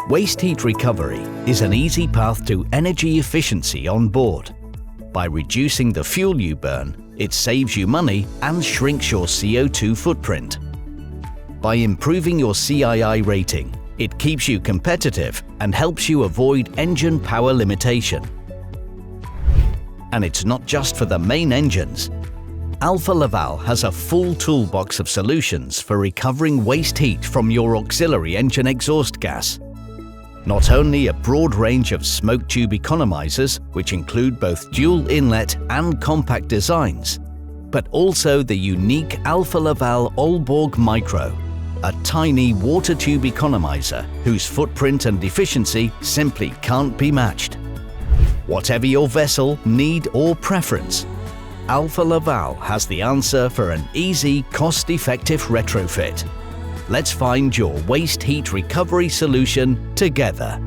Waste heat recovery is an easy path to energy efficiency on board. By reducing the fuel you burn, it saves you money and shrinks your CO2 footprint. By improving your CII rating, it keeps you competitive and helps you avoid engine power limitation. And it's not just for the main engines. Alfa Laval has a full toolbox of solutions for recovering waste heat from your auxiliary engine exhaust gas. Not only a broad range of smoke tube economizers, which include both dual inlet and compact designs, but also the unique Alfa Laval Aalborg Micro, a tiny water tube economizer whose footprint and efficiency simply can't be matched. Whatever your vessel, need or preference, Alfa Laval has the answer for an easy, cost-effective retrofit. Let's find your waste heat recovery solution together.